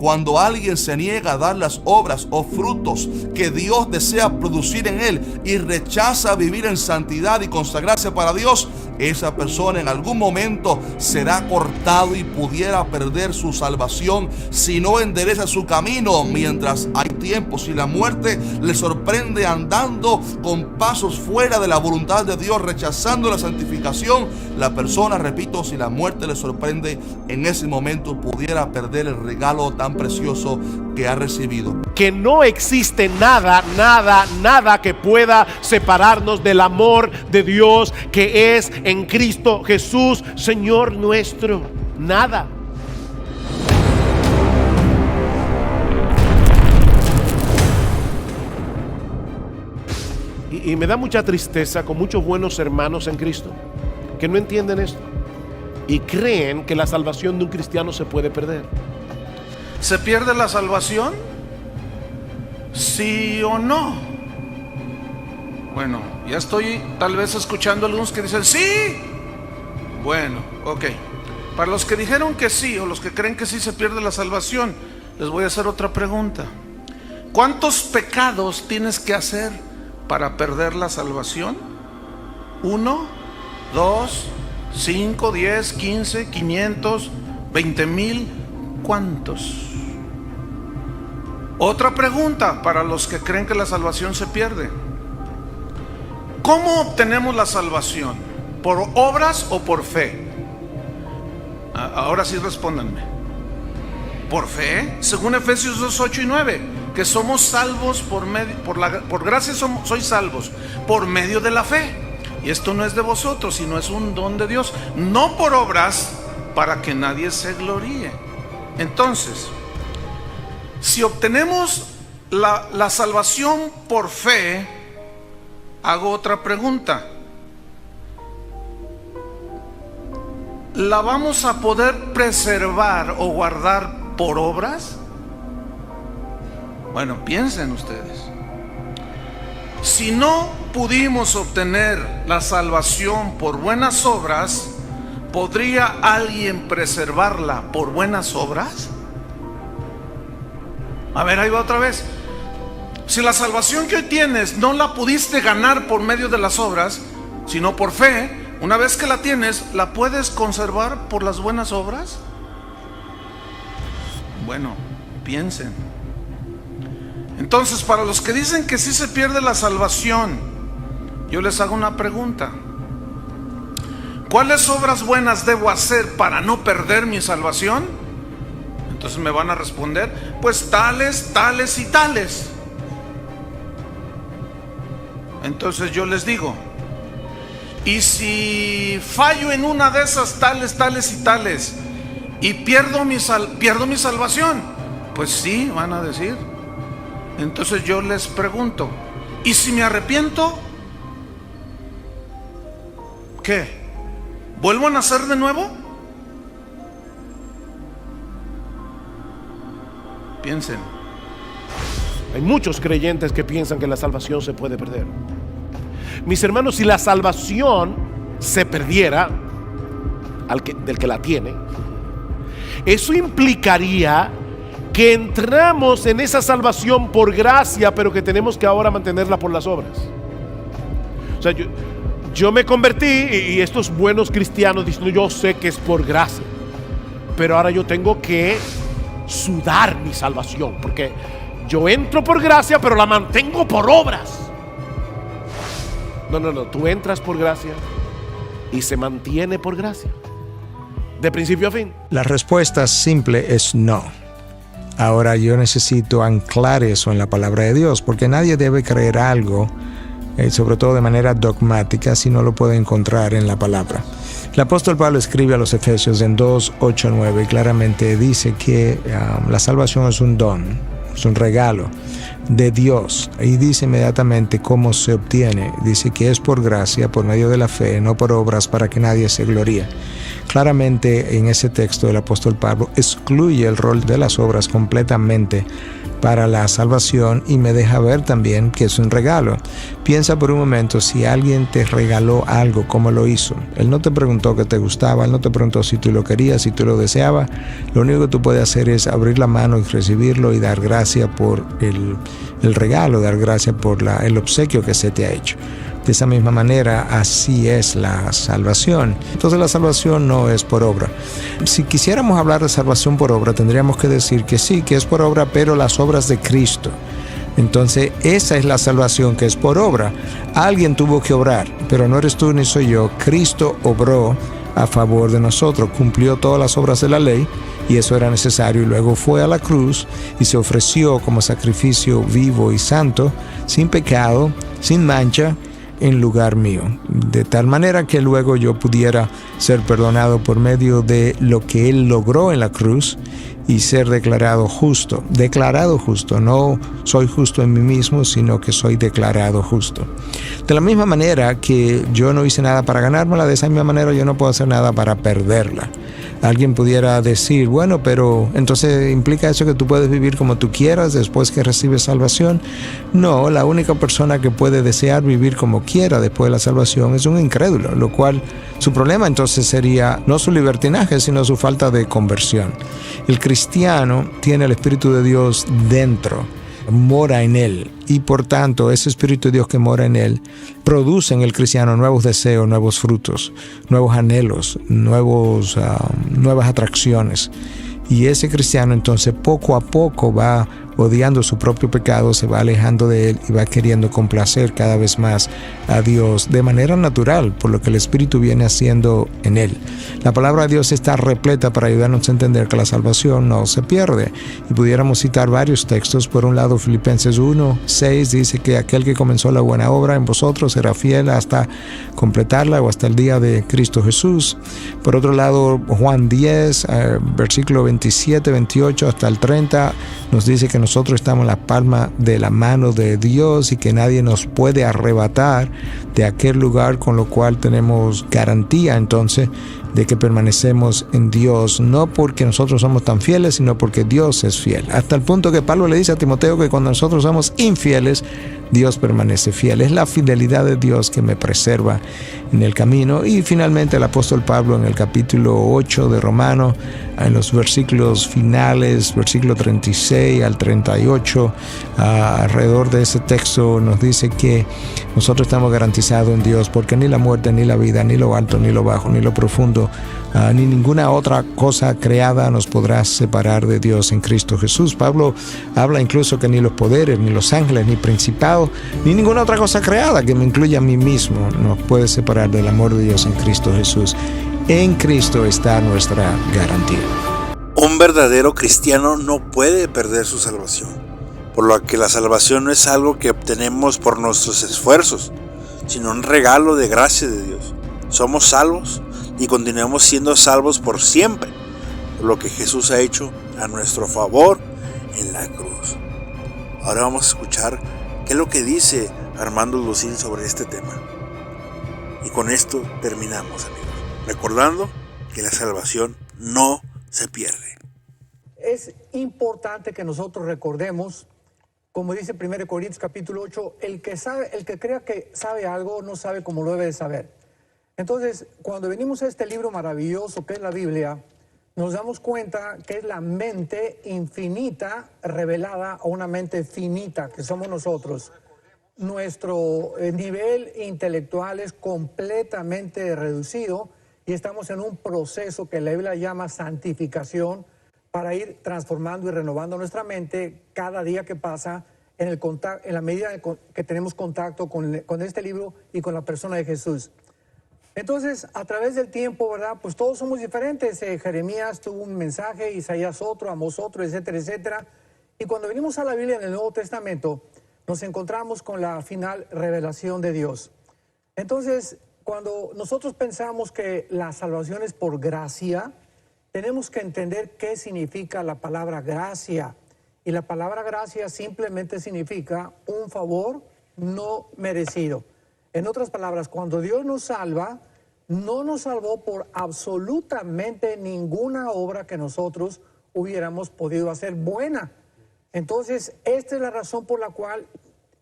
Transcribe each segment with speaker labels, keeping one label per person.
Speaker 1: Cuando alguien se niega a dar las obras o frutos que Dios desea producir en él y rechaza vivir en santidad y consagrarse para Dios, esa persona en algún momento será cortado y pudiera perder su salvación si no endereza su camino mientras hay tiempo. Si la muerte le sorprende andando con pasos fuera de la voluntad de Dios, rechazando la santificación, la persona, repito, si la muerte le sorprende en ese momento, pudiera perder el regalo tan precioso que ha recibido.
Speaker 2: Que no existe nada que pueda separarnos del amor de Dios que es en Cristo Jesús, Señor nuestro. Nada. Y me da mucha tristeza con muchos buenos hermanos en Cristo que no entienden esto y creen que la salvación de un cristiano se puede perder.
Speaker 3: ¿Se pierde la salvación? ¿Sí o no? Bueno, ya estoy tal vez escuchando a algunos que dicen sí. Bueno, ok. Para los que dijeron que sí o los que creen que sí se pierde la salvación, les voy a hacer otra pregunta. ¿Cuántos pecados tienes que hacer para perder la salvación? 1, 2, 5, 10, 15, 500, 20,000. ¿Cuántos? Otra pregunta para los que creen que la salvación se pierde. ¿Cómo obtenemos la salvación? ¿Por obras o por fe? Ahora sí respóndanme. ¿Por fe? Según Efesios 2, 8 y 9, que somos salvos por gracia sois salvos por medio de la fe. Y esto no es de vosotros, sino es un don de Dios, no por obras, para que nadie se gloríe. Entonces, si obtenemos la salvación por fe, hago otra pregunta. ¿La vamos a poder preservar o guardar por obras? Bueno, piensen ustedes. Si no pudimos obtener la salvación por buenas obras, ¿podría alguien preservarla por buenas obras? A ver, ahí va otra vez. Si la salvación que hoy tienes no la pudiste ganar por medio de las obras, sino por fe, una vez que la tienes, ¿la puedes conservar por las buenas obras? Bueno, piensen. Entonces, para los que dicen que sí se pierde la salvación, yo les hago una pregunta. ¿Cuáles obras buenas debo hacer para no perder mi salvación? Entonces me van a responder, pues tales, tales y tales. Entonces yo les digo, ¿y si fallo en una de esas tales, tales y tales y pierdo mi salvación? Pues sí, van a decir. Entonces yo les pregunto, ¿y si me arrepiento? ¿Qué? ¿Vuelvo a nacer de nuevo? Piensen.
Speaker 2: Hay muchos creyentes que piensan que la salvación se puede perder. Mis hermanos, si la salvación se perdiera del que la tiene, eso implicaría que entramos en esa salvación por gracia, pero que tenemos que ahora mantenerla por las obras. O sea, yo me convertí y estos buenos cristianos dicen, yo sé que es por gracia, pero ahora yo tengo que sudar mi salvación, porque yo entro por gracia, pero la mantengo por obras. No, tú entras por gracia y se mantiene por gracia, de principio a fin.
Speaker 4: La respuesta simple es no. Ahora yo necesito anclar eso en la palabra de Dios, porque nadie debe creer algo, sobre todo de manera dogmática, si no lo puede encontrar en la palabra. El apóstol Pablo escribe a los Efesios en 2, 8, 9 y claramente dice que la salvación es un don, es un regalo de Dios, y dice inmediatamente cómo se obtiene. Dice que es por gracia, por medio de la fe, no por obras, para que nadie se gloríe. Claramente en ese texto el apóstol Pablo excluye el rol de las obras completamente para la salvación y me deja ver también que es un regalo. Piensa por un momento, si alguien te regaló algo, ¿cómo lo hizo? Él no te preguntó que te gustaba, él no te preguntó si tú lo querías, si tú lo deseabas. Lo único que tú puedes hacer es abrir la mano y recibirlo y dar gracias por el regalo, dar gracias por el obsequio que se te ha hecho. De esa misma manera, así es la salvación. Entonces la salvación no es por obra. Si quisiéramos hablar de salvación por obra, tendríamos que decir que sí, que es por obra, pero las obras de Cristo. Entonces esa es la salvación que es por obra. Alguien tuvo que obrar, pero no eres tú ni soy yo. Cristo obró a favor de nosotros, cumplió todas las obras de la ley y eso era necesario, y luego fue a la cruz y se ofreció como sacrificio vivo y santo, sin pecado, sin mancha, en lugar mío, de tal manera que luego yo pudiera ser perdonado por medio de lo que Él logró en la cruz y ser declarado justo. Declarado justo, no soy justo en mí mismo, sino que soy declarado justo. De la misma manera que yo no hice nada para ganármela, de esa misma manera yo no puedo hacer nada para perderla. Alguien pudiera decir, bueno, pero entonces implica eso que tú puedes vivir como tú quieras después que recibes salvación. No, la única persona que puede desear vivir como quiera después de la salvación es un incrédulo, lo cual su problema entonces sería no su libertinaje, sino su falta de conversión. El cristiano tiene el Espíritu de Dios dentro, mora en él, y por tanto ese Espíritu de Dios que mora en él produce en el cristiano nuevos deseos, nuevos frutos, nuevos anhelos, nuevas atracciones. Y ese cristiano entonces poco a poco va odiando su propio pecado, se va alejando de él y va queriendo complacer cada vez más a Dios de manera natural, por lo que el Espíritu viene haciendo en él. La palabra de Dios está repleta para ayudarnos a entender que la salvación no se pierde. Y pudiéramos citar varios textos. Por un lado, Filipenses 1:6 dice que aquel que comenzó la buena obra en vosotros será fiel hasta completarla o hasta el día de Cristo Jesús. Por otro lado, Juan 10, versículo 27, 28 hasta el 30, nos dice que nosotros estamos en la palma de la mano de Dios y que nadie nos puede arrebatar de aquel lugar, con lo cual tenemos garantía entonces de que permanecemos en Dios, no porque nosotros somos tan fieles, sino porque Dios es fiel. Hasta el punto que Pablo le dice a Timoteo que cuando nosotros somos infieles, Dios permanece fiel. Es la fidelidad de Dios que me preserva en el camino. Y finalmente el apóstol Pablo en el capítulo 8 de Romanos, en los versículos finales, versículo 36 al 38, alrededor de ese texto nos dice que nosotros estamos garantizados en Dios, porque ni la muerte, ni la vida, ni lo alto, ni lo bajo, ni lo profundo, ni ninguna otra cosa creada nos podrá separar de Dios en Cristo Jesús. Pablo habla incluso que ni los poderes, ni los ángeles, ni principados, ni ninguna otra cosa creada, que me incluya a mí mismo, nos puede separar del amor de Dios en Cristo Jesús. En Cristo está nuestra garantía.
Speaker 5: Un verdadero cristiano no puede perder su salvación, por lo que la salvación no es algo que obtenemos por nuestros esfuerzos, sino un regalo de gracia de Dios. Somos salvos y continuamos siendo salvos por siempre, por lo que Jesús ha hecho a nuestro favor en la cruz. Ahora vamos a escuchar qué es lo que dice Armando Lucín sobre este tema. Y con esto terminamos, amigos, recordando que la salvación no se pierde.
Speaker 6: Es importante que nosotros recordemos, como dice 1 Corintios capítulo 8, el que crea que sabe algo no sabe cómo lo debe de saber. Entonces, cuando venimos a este libro maravilloso que es la Biblia, nos damos cuenta que es la mente infinita revelada a una mente finita que somos nosotros. Nuestro nivel intelectual es completamente reducido y estamos en un proceso que la Biblia llama santificación, para ir transformando y renovando nuestra mente cada día que pasa en la medida que tenemos contacto con este libro y con la persona de Jesús. Entonces, a través del tiempo, ¿verdad? Pues todos somos diferentes. Jeremías tuvo un mensaje, Isaías otro, Amós otro, etcétera, etcétera. Y cuando venimos a la Biblia en el Nuevo Testamento, nos encontramos con la final revelación de Dios. Entonces, cuando nosotros pensamos que la salvación es por gracia, tenemos que entender qué significa la palabra gracia. Y la palabra gracia simplemente significa un favor no merecido. En otras palabras, cuando Dios nos salva, no nos salvó por absolutamente ninguna obra que nosotros hubiéramos podido hacer buena, Entonces, esta es la razón por la cual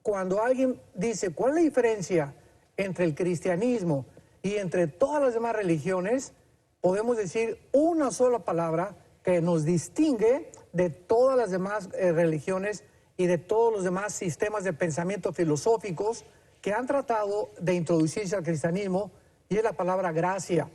Speaker 6: cuando alguien dice, ¿cuál es la diferencia entre el cristianismo y entre todas las demás religiones? Podemos decir una sola palabra que nos distingue de todas las demás religiones y de todos los demás sistemas de pensamiento filosóficos que han tratado de introducirse al cristianismo, y es la palabra gracia.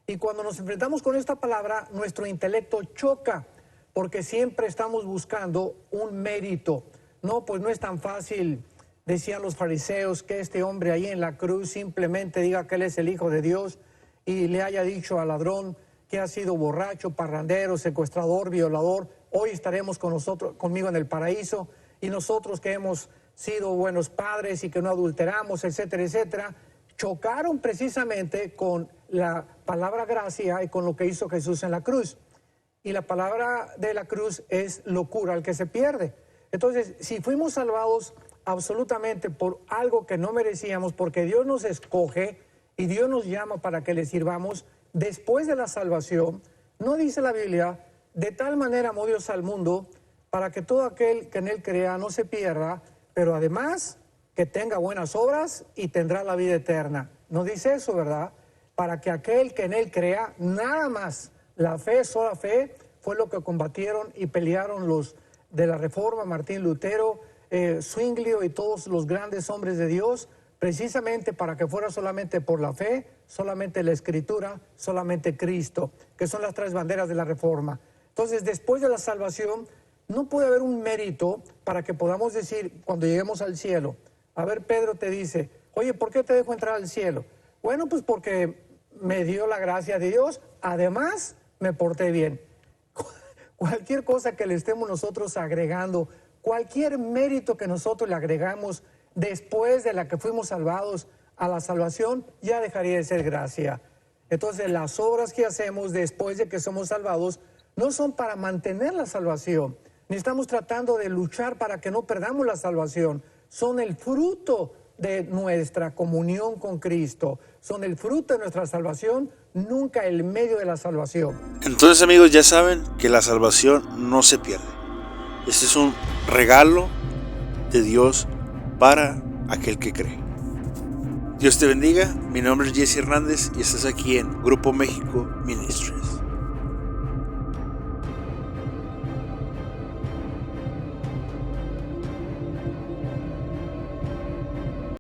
Speaker 6: Y cuando nos enfrentamos con esta palabra, nuestro intelecto choca, porque siempre estamos buscando un mérito. No, pues no es tan fácil, decían los fariseos, que este hombre ahí en la cruz simplemente diga que él es el Hijo de Dios y le haya dicho al ladrón que ha sido borracho, parrandero, secuestrador, violador, hoy estaremos conmigo en el paraíso, y nosotros que hemos sido buenos padres y que no adulteramos, etcétera, etcétera, chocaron precisamente con la palabra gracia y con lo que hizo Jesús en la cruz. Y la palabra de la cruz es locura al que se pierde. Entonces, si fuimos salvados absolutamente por algo que no merecíamos, porque Dios nos escoge y Dios nos llama para que le sirvamos, después de la salvación, no dice la Biblia, de tal manera amó Dios al mundo, para que todo aquel que en él crea no se pierda, pero además que tenga buenas obras y tendrá la vida eterna. No dice eso, ¿verdad? Para que aquel que en él crea, nada más. La fe, sola fe, fue lo que combatieron y pelearon los de la Reforma, Martín Lutero, Zwinglio y todos los grandes hombres de Dios, precisamente para que fuera solamente por la fe, solamente la Escritura, solamente Cristo, que son las tres banderas de la Reforma. Entonces, después de la salvación, no puede haber un mérito para que podamos decir, cuando lleguemos al cielo, a ver, Pedro te dice, oye, ¿por qué te dejo entrar al cielo? Bueno, pues porque me dio la gracia de Dios, además me porté bien. Cualquier cosa que le estemos nosotros agregando, cualquier mérito que nosotros le agregamos después de la que fuimos salvados a la salvación, ya dejaría de ser gracia. Entonces, las obras que hacemos después de que somos salvados no son para mantener la salvación, ni estamos tratando de luchar para que no perdamos la salvación. Son el fruto de nuestra comunión con Cristo, son el fruto de nuestra salvación, nunca el medio de la salvación.
Speaker 5: Entonces, amigos, ya saben que la salvación no se pierde. Este es un regalo de Dios para aquel que cree. Dios te bendiga. Mi nombre es Jesse Hernández y estás aquí en Grupo México Ministries.